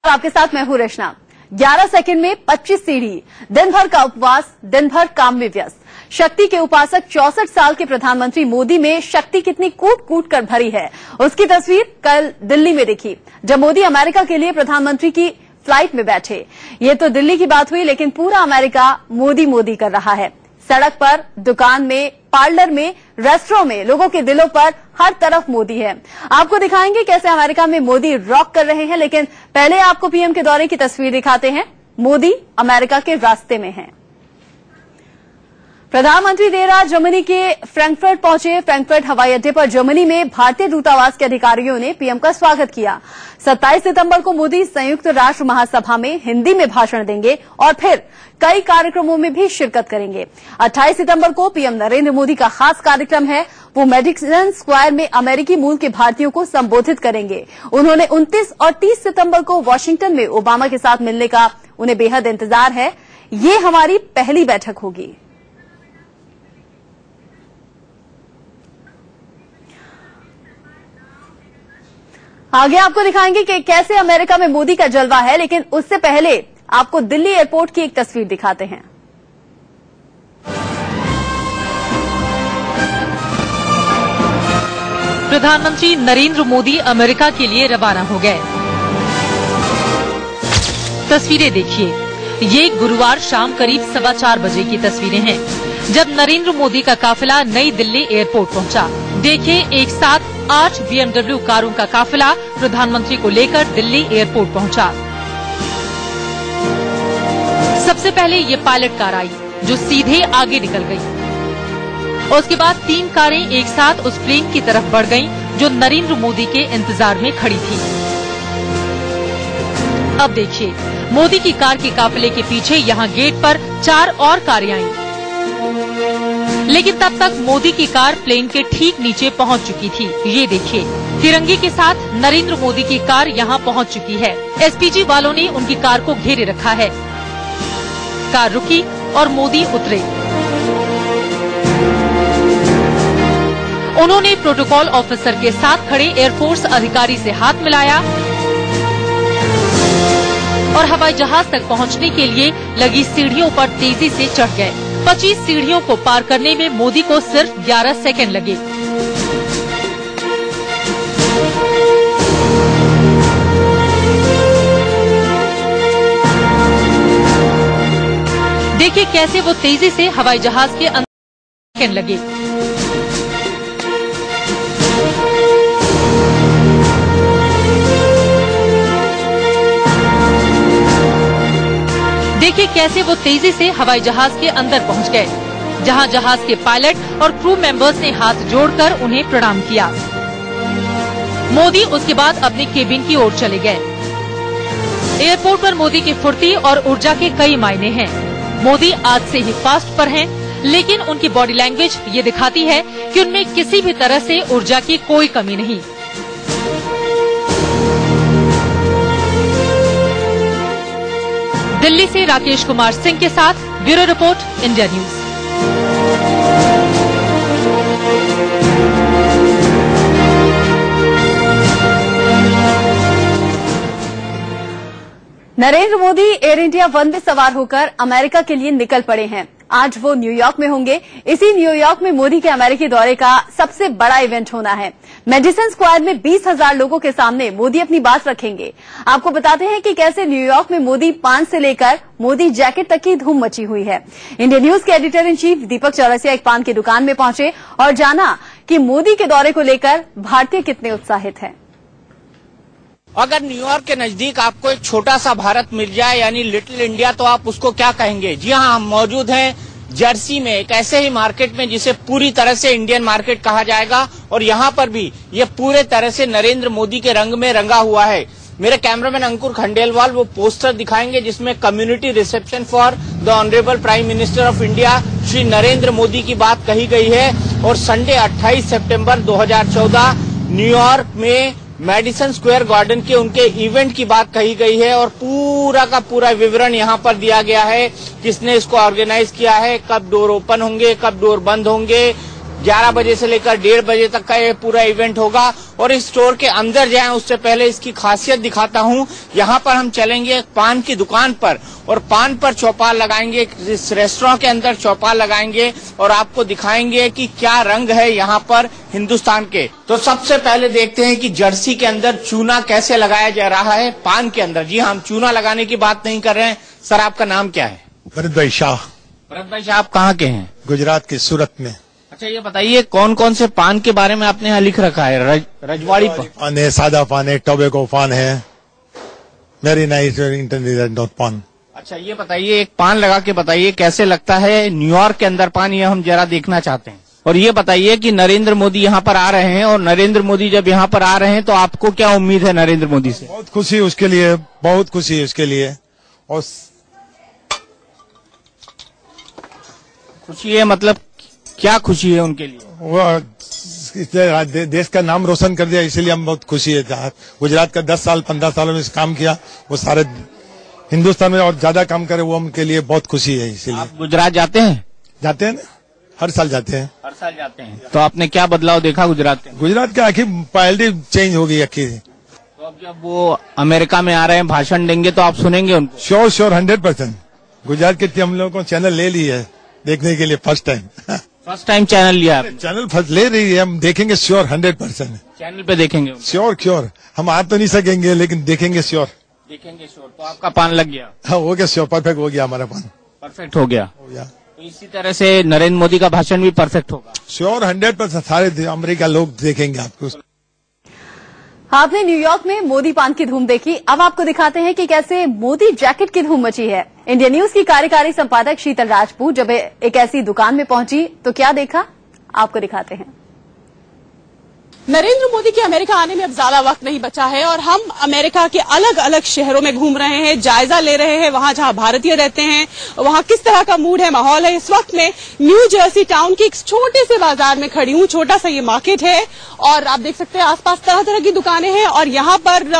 आपके साथ मैं हूं रचना। 11 सेकंड में 25 सीढ़ी, दिन भर का उपवास, दिन भर काम में व्यस्त। शक्ति के उपासक 64 साल के प्रधानमंत्री मोदी में शक्ति कितनी कूट कूट कर भरी है, उसकी तस्वीर कल दिल्ली में दिखी, जब मोदी अमेरिका के लिए प्रधानमंत्री की फ्लाइट में बैठे। ये तो दिल्ली की बात हुई, लेकिन पूरा अमेरिका मोदी मोदी कर रहा है। सड़क पर, दुकान में, पार्लर में, रेस्टोरेंट में लोगों के दिलों पर हर तरफ मोदी है। आपको दिखाएंगे कैसे अमेरिका में मोदी रॉक कर रहे हैं, लेकिन पहले आपको पीएम के दौरे की तस्वीर दिखाते हैं। मोदी अमेरिका के रास्ते में हैं। प्रधानमंत्री देर रात जर्मनी के फ्रैंकफर्ट पहुंचे। फ्रैंकफर्ट हवाई अड्डे पर जर्मनी में भारतीय दूतावास के अधिकारियों ने पीएम का स्वागत किया। 27 सितंबर को मोदी संयुक्त राष्ट्र महासभा में हिंदी में भाषण देंगे और फिर कई कार्यक्रमों में भी शिरकत करेंगे। 28 सितंबर को पीएम नरेंद्र मोदी का खास कार्यक्रम है। वो मेडिसन स्क्वायर में अमेरिकी मूल के भारतीयों को संबोधित करेंगे। उन्होंने 29 और 30 सितंबर को वॉशिंगटन में ओबामा के साथ मिलने का उन्हें बेहद इंतजार है। ये हमारी पहली बैठक होगी। आगे आपको दिखाएंगे कि कैसे अमेरिका में मोदी का जलवा है, लेकिन उससे पहले आपको दिल्ली एयरपोर्ट की एक तस्वीर दिखाते हैं। प्रधानमंत्री नरेंद्र मोदी अमेरिका के लिए रवाना हो गए। तस्वीरें देखिए, ये गुरुवार शाम करीब 4:15 बजे की तस्वीरें हैं, जब नरेंद्र मोदी का काफिला नई दिल्ली एयरपोर्ट पहुंचा। देखिए, एक साथ 8 BMW कारों का काफिला प्रधानमंत्री को लेकर दिल्ली एयरपोर्ट पहुंचा। सबसे पहले ये पायलट कार आई, जो सीधे आगे निकल गई। उसके बाद 3 कारें एक साथ उस प्लेन की तरफ बढ़ गईं, जो नरेंद्र मोदी के इंतजार में खड़ी थी। अब देखिए, मोदी की कार के काफिले के पीछे यहाँ गेट पर 4 और कारें आईं। लेकिन तब तक मोदी की कार प्लेन के ठीक नीचे पहुंच चुकी थी। ये देखिए, तिरंगे के साथ नरेंद्र मोदी की कार यहाँ पहुंच चुकी है। एसपीजी वालों ने उनकी कार को घेरे रखा है। कार रुकी और मोदी उतरे। उन्होंने प्रोटोकॉल ऑफिसर के साथ खड़े एयरफोर्स अधिकारी से हाथ मिलाया और हवाई जहाज तक पहुंचने के लिए लगी सीढ़ियों पर तेजी से चढ़ गए। 25 सीढ़ियों को पार करने में मोदी को सिर्फ 11 सेकंड लगे। देखिए कैसे वो तेजी से हवाई जहाज के अंदर लगे। देखिए कैसे वो तेजी से हवाई जहाज के अंदर पहुंच गए, जहां जहाज के पायलट और क्रू मेंबर्स ने हाथ जोड़कर उन्हें प्रणाम किया। मोदी उसके बाद अपने केबिन की ओर चले गए। एयरपोर्ट पर मोदी की फुर्ती और ऊर्जा के कई मायने हैं। मोदी आज से ही फास्ट पर हैं, लेकिन उनकी बॉडी लैंग्वेज ये दिखाती है कि उनमें किसी भी तरह से ऊर्जा की कोई कमी नहीं। दिल्ली से राकेश कुमार सिंह के साथ bureau report, India news. Narendra Modi air India one में सवार होकर अमेरिका के लिए निकल पड़े हैं। आज वो न्यूयॉर्क में होंगे। इसी न्यूयॉर्क में मोदी के अमेरिकी दौरे का सबसे बड़ा इवेंट होना है। मेडिसन स्क्वायर में 20,000 लोगों के सामने मोदी अपनी बात रखेंगे। आपको बताते हैं कि कैसे न्यूयॉर्क में मोदी पान से लेकर मोदी जैकेट तक की धूम मची हुई है। इंडिया न्यूज के एडिटर इन चीफ दीपक चौरसिया एक पान की दुकान में पहुंचे और जाना कि मोदी के दौरे को लेकर भारतीय कितने उत्साहित हैं। अगर न्यूयॉर्क के नजदीक आपको एक छोटा सा भारत मिल जाए, यानी लिटिल इंडिया, तो आप उसको क्या कहेंगे? जी हाँ, हम मौजूद हैं जर्सी में, एक ऐसे ही मार्केट में जिसे पूरी तरह से इंडियन मार्केट कहा जाएगा, और यहाँ पर भी ये पूरे तरह से नरेंद्र मोदी के रंग में रंगा हुआ है। मेरे कैमरामैन अंकुर खंडेलवाल वो पोस्टर दिखाएंगे जिसमें community reception for the honourable prime minister of India Shri Narendra Modi की बात कही गई है। और संडे 28 सितंबर 2014 न्यूयॉर्क में मेडिसन स्क्वायर गार्डन के उनके इवेंट की बात कही गई है, और पूरा का पूरा विवरण यहाँ पर दिया गया है। किसने इसको ऑर्गेनाइज किया है, कब डोर ओपन होंगे, कब डोर बंद होंगे, 11 बजे से लेकर 1:30 बजे तक का ये पूरा इवेंट होगा। और इस स्टोर के अंदर जाएं उससे पहले इसकी खासियत दिखाता हूँ। यहाँ पर हम चलेंगे पान की दुकान पर और पान पर चौपाल लगाएंगे, इस रेस्टोरेंट के अंदर चौपाल लगाएंगे और आपको दिखाएंगे कि क्या रंग है यहाँ पर हिंदुस्तान के। तो सबसे पहले देखते हैं कि जर्सी के अंदर चूना कैसे लगाया जा रहा है पान के अंदर। जी हम चूना लगाने की बात नहीं कर रहे हैं। सर आपका नाम क्या है? भरत भाई शाह। भरत भाई शाह, आप कहाँ के हैं? गुजरात के सूरत में। अच्छा ये बताइए कौन कौन से पान के बारे में आपने यहाँ लिख रखा है? रजवाड़ी पान है, सादा पान है, टोबैको पान है, वेरी नाइस इंटरनेशनल पान। अच्छा ये बताइए, एक पान लगा के बताइए कैसे लगता है न्यूयॉर्क के अंदर पान, ये हम जरा देखना चाहते हैं। और ये बताइए कि नरेंद्र मोदी यहाँ पर आ रहे हैं और नरेंद्र मोदी जब यहाँ पर आ रहे हैं तो आपको क्या उम्मीद है नरेंद्र मोदी से? बहुत खुशी उसके लिए, बहुत खुशी है उसके लिए। और खुशी है मतलब क्या खुशी है उनके लिए? वो देश का नाम रोशन कर दिया, इसीलिए हम बहुत खुशी है। गुजरात का 10 साल 15 सालों में काम किया, वो सारे हिंदुस्तान में और ज्यादा काम करे, वो उनके लिए बहुत खुशी है। इसीलिए आप गुजरात जाते हैं? जाते हैं ना, हर साल जाते हैं। हर साल जाते हैं। तो आपने क्या बदलाव देखा गुजरात के? गुजरात की आखिर पॉलिटी चेंज हो गई आखिर। तो अब जब वो अमेरिका में आ रहे हैं भाषण देंगे तो आप सुनेंगे उनको? श्योर 100%। गुजरात के हम लोगों को चैनल ले ली है देखने के लिए, फर्स्ट टाइम चैनल लिया? चैनल फर्स्ट ले रही है, हम देखेंगे श्योर 100%। चैनल पे देखेंगे? श्योर। हम आ तो नहीं सकेंगे लेकिन देखेंगे श्योर। देखेंगे श्योर। तो आपका पान लग गया? हाँ हो गया, श्योर, परफेक्ट हो गया हमारा पान। परफेक्ट हो गया। तो इसी तरह से नरेंद्र मोदी का भाषण भी परफेक्ट होगा? श्योर 100%। सारे अमेरिका लोग देखेंगे आपको। आपने न्यूयॉर्क में मोदी पान की धूम देखी, अब आपको दिखाते हैं कि कैसे मोदी जैकेट की धूम मची है। इंडिया न्यूज की कार्यकारी संपादक शीतल राजपूत जब एक ऐसी दुकान में पहुंची तो क्या देखा, आपको दिखाते हैं। नरेंद्र मोदी के अमेरिका आने में अब ज्यादा वक्त नहीं बचा है और हम अमेरिका के अलग अलग शहरों में घूम रहे हैं, जायजा ले रहे हैं वहां जहां भारतीय रहते हैं, वहां किस तरह का मूड है, माहौल है। इस वक्त में न्यू जर्सी टाउन के एक छोटे से बाजार में खड़ी हूं। छोटा सा ये मार्केट है और आप देख सकते हैं आसपास तरह तरह की दुकानें हैं और यहाँ पर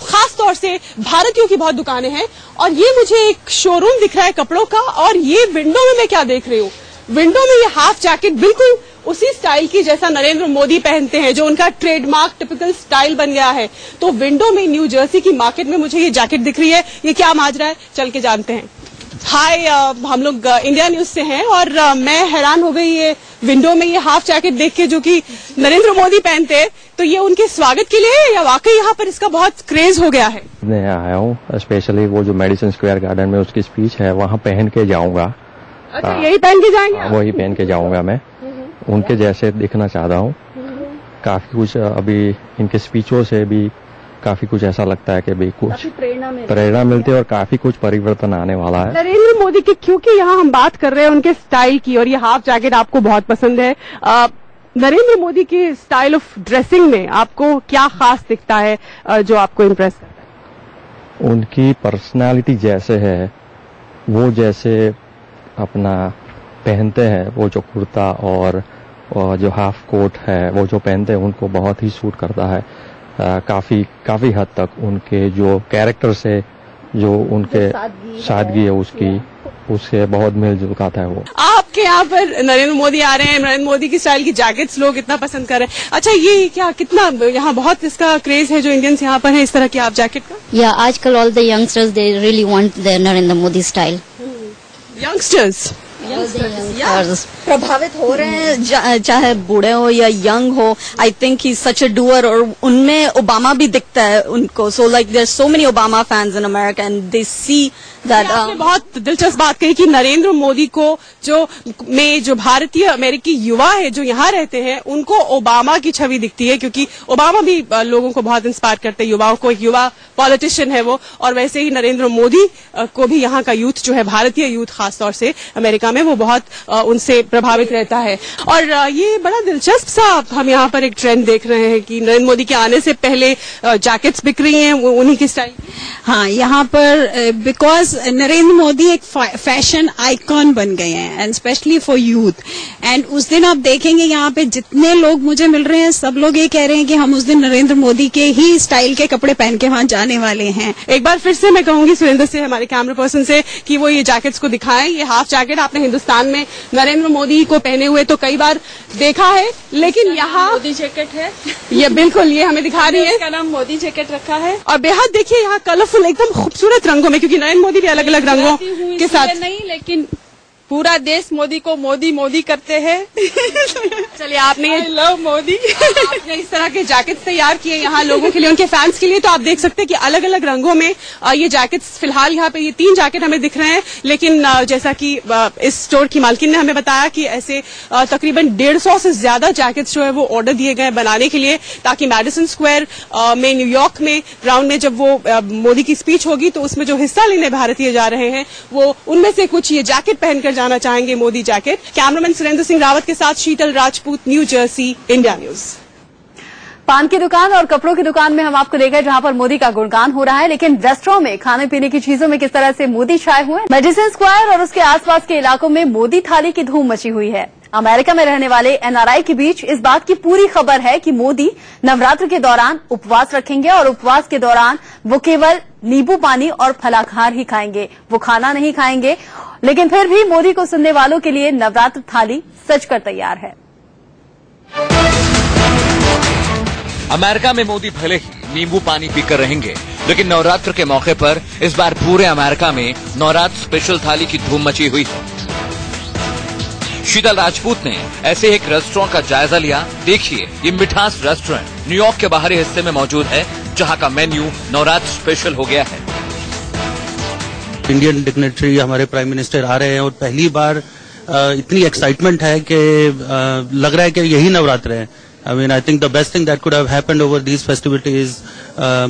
खास तौर से भारतीयों की बहुत दुकानें हैं। और ये मुझे एक शोरूम दिख रहा है कपड़ों का और ये विंडो में मैं क्या देख रही हूँ, विंडो में ये हाफ जैकेट बिल्कुल उसी स्टाइल की जैसा नरेंद्र मोदी पहनते हैं, जो उनका ट्रेडमार्क टिपिकल स्टाइल बन गया है। तो विंडो में न्यू जर्सी की मार्केट में मुझे ये जैकेट दिख रही है। ये क्या माजरा है, चल के जानते हैं। हाय, हम लोग इंडिया न्यूज से हैं और मैं हैरान हो गई ये विंडो में ये हाफ जैकेट देख के जो कि नरेंद्र मोदी पहनते हैं। तो ये उनके स्वागत के लिए या वाकई यहाँ पर इसका बहुत क्रेज हो गया है? मैं आया हूँ स्पेशली वो जो मेडिसिन स्क्वायर गार्डन में उसकी स्पीच है वहाँ पहन के जाऊंगा। अच्छा, यही पहन के जाएंगे? वही पहन के जाऊंगा मैं, उनके जैसे दिखना चाहता हूँ। काफी कुछ अभी इनके स्पीचों से भी काफी कुछ ऐसा लगता है कि भी कुछ प्रेरणा मिलती है और काफी कुछ परिवर्तन आने वाला है। नरेंद्र मोदी की क्योंकि यहाँ हम बात कर रहे हैं उनके स्टाइल की और ये हाफ जैकेट आपको बहुत पसंद है। नरेंद्र मोदी की स्टाइल ऑफ ड्रेसिंग में आपको क्या खास दिखता है जो आपको इम्प्रेस करता है? उनकी पर्सनालिटी जैसे है, वो जैसे अपना पहनते हैं, वो जो कुर्ता और जो हाफ कोट है वो जो पहनते हैं उनको बहुत ही सूट करता है। काफी हद तक उनके जो कैरेक्टर से जो उनके सादगी है उससे बहुत मिलजुल खाता है वो। आपके यहाँ पर नरेंद्र मोदी आ रहे हैं, नरेंद्र मोदी की स्टाइल की जैकेट्स लोग इतना पसंद कर रहे हैं। अच्छा, ये क्या कितना यहाँ बहुत इसका क्रेज है जो इंडियंस यहाँ पर है इस तरह की आप जैकेट का? या आजकल all the youngsters they really want the Narendra Modi style. Youngsters प्रभावित हो रहे हैं, चाहे बूढ़े हो या यंग हो। I think he such a doer और उनमें ओबामा भी दिखता है उनको। So like there so many Obama fans in America and they see that. आपने बहुत दिलचस्प बात कही कि नरेंद्र मोदी को जो भारतीय अमेरिकी युवा है जो यहाँ रहते हैं उनको ओबामा की छवि दिखती है, क्योंकि ओबामा भी लोगों को बहुत इंस्पायर करते हैं, युवाओं को। एक युवा पॉलिटिशियन है वो, और वैसे ही नरेंद्र मोदी को भी यहाँ का यूथ जो है, भारतीय यूथ खासतौर से अमेरिका में, वो बहुत उनसे प्रभावित रहता है। और ये बड़ा दिलचस्प सा हम यहाँ पर एक ट्रेंड देख रहे हैं कि नरेंद्र मोदी के आने से पहले जैकेट्स बिक रही हैं उन्हीं की स्टाइल। हाँ, यहाँ पर बिकॉज नरेंद्र मोदी एक फैशन आइकॉन बन गए हैं and specially for youth. And उस दिन आप देखेंगे यहाँ पे जितने लोग मुझे मिल रहे हैं सब लोग ये कह रहे हैं कि हम उस दिन नरेंद्र मोदी के ही स्टाइल के कपड़े पहन के वहाँ जाने वाले हैं। एक बार फिर से मैं कहूंगी सुरेंद्र से, हमारे कैमरा पर्सन से, कि वो ये जैकेट्स को दिखाएं। ये हाफ जैकेट आपने हिंदुस्तान में नरेंद्र मोदी को पहने हुए तो कई बार देखा है, लेकिन यहाँ मोदी जैकेट है। ये बिल्कुल ये हमें दिखा रही है, इसका नाम मोदी जैकेट रखा है। और बेहद देखिए यहाँ कलरफुल एकदम खूबसूरत रंगों में, क्योंकि नरेंद्र मोदी भी अलग अलग रंगों के साथ नहीं, लेकिन पूरा देश मोदी को मोदी मोदी करते हैं। चलिए आपने आई लव मोदी। आपने इस तरह के जैकेट्स तैयार किए यहाँ लोगों के लिए, उनके फैंस के लिए, तो आप देख सकते हैं कि अलग अलग रंगों में ये जैकेट्स, फिलहाल यहाँ पे ये 3 जैकेट हमें दिख रहे हैं, लेकिन जैसा कि इस स्टोर की मालकिन ने हमें बताया कि ऐसे तकरीबन 150 से ज्यादा जैकेट्स जो है वो ऑर्डर दिए गए बनाने के लिए, ताकि मैडिसन स्क्वायर में न्यूयॉर्क में ग्राउंड में जब वो मोदी की स्पीच होगी तो उसमें जो हिस्सा लेने भारतीय जा रहे हैं वो उनमें से कुछ ये जैकेट पहनकर जाना चाहेंगे, मोदी जैकेट। कैमरामैन सुरेंद्र सिंह रावत के साथ Sheetal Rajput, New Jersey, India News. पान की दुकान और कपड़ों की दुकान में हम आपको ले गए जहां पर मोदी का गुणगान हो रहा है, लेकिन रेस्टोरेंट में खाने पीने की चीजों में किस तरह से मोदी छाए हुए हैं। मेडिसन स्क्वायर और उसके आसपास के इलाकों में मोदी थाली की धूम मची हुई है। अमेरिका में रहने वाले एनआरआई के बीच इस बात की पूरी खबर है कि मोदी नवरात्र के दौरान उपवास रखेंगे और उपवास के दौरान वो केवल नींबू पानी और फलाहार ही खाएंगे, वो खाना नहीं खाएंगे। लेकिन फिर भी मोदी को सुनने वालों के लिए नवरात्र थाली सजकर तैयार है। अमेरिका में मोदी भले ही नींबू पानी पीकर रहेंगे, लेकिन नवरात्र के मौके पर इस बार पूरे अमेरिका में नवरात्र स्पेशल थाली की धूम मची हुई है। शीतल राजपूत ने ऐसे एक रेस्टोरेंट का जायजा लिया। देखिए, ये मिठास रेस्टोरेंट न्यूयॉर्क के बाहरी हिस्से में मौजूद है, जहां का मेन्यू नवरात्र स्पेशल हो गया है। इंडियन डिग्नेटरी हमारे प्राइम मिनिस्टर आ रहे हैं और पहली बार इतनी एक्साइटमेंट है कि लग रहा है कि यही नवरात्र है। I mean, I think the best thing that could have happened over these festivities is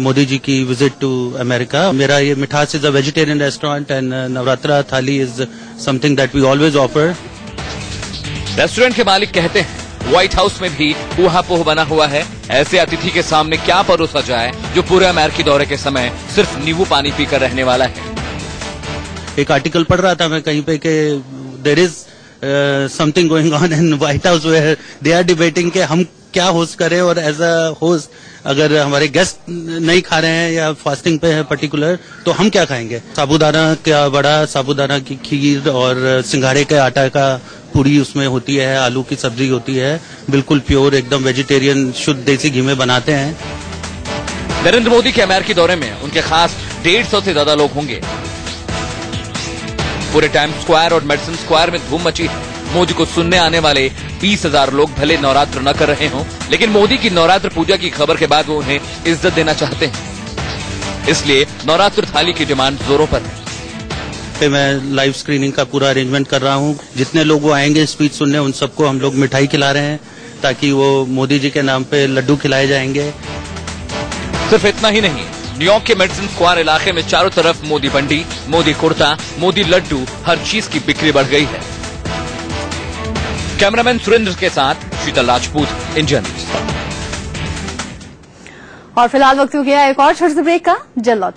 Modi ji की विजिट टू अमेरिका। मेरा ये Mithaas is a vegetarian restaurant and Navratra thali is something that we always offer. Restaurant के मालिक कहते हैं व्हाइट हाउस में भी ऊहापोह बना हुआ है। ऐसे अतिथि के सामने क्या परोसा जाए जो पूरे अमेरिकी दौरे के समय सिर्फ नींबू पानी पीकर रहने वाला है। एक आर्टिकल पढ़ रहा था मैं कहीं पे कि there is something going on in White House where they are debating कि हम क्या होस्ट करें, और एज अ होस्ट अगर हमारे गेस्ट नहीं खा रहे हैं या फास्टिंग पे है पर्टिकुलर, तो हम क्या खाएंगे। साबूदाना का बड़ा, साबूदाना की खीर और सिंघाड़े के आटा का पूरी उसमें होती है, आलू की सब्जी होती है, बिल्कुल प्योर एकदम वेजिटेरियन शुद्ध देसी घी में बनाते हैं। नरेंद्र मोदी के अमेरिकी दौरे में उनके खास 150 से ज्यादा लोग होंगे। पूरे टाइम्स स्क्वायर और मेडिसन स्क्वायर में धूम मची है। मोदी को सुनने आने वाले 20,000 लोग भले नवरात्र न कर रहे हों, लेकिन मोदी की नवरात्र पूजा की खबर के बाद वो उन्हें इज्जत देना चाहते हैं। इसलिए नवरात्र थाली की डिमांड जोरों पर है। मैं लाइव स्क्रीनिंग का पूरा अरेंजमेंट कर रहा हूँ। जितने लोग वो आएंगे स्पीच सुनने, उन सबको हम लोग मिठाई खिला रहे हैं ताकि वो मोदी जी के नाम पे लड्डू खिलाए जाएंगे। सिर्फ इतना ही नहीं, न्यूयॉर्क के मेडिसन स्क्वायर इलाके में चारों तरफ मोदी बंडी, मोदी कुर्ता, मोदी लड्डू, हर चीज की बिक्री बढ़ गई है। कैमरामैन सुरेंद्र के साथ शीतल राजपूत, इंडिया न्यूज। और फिलहाल वक्त हो गया एक और छोटे से ब्रेक का, जल्द लौटेंगे।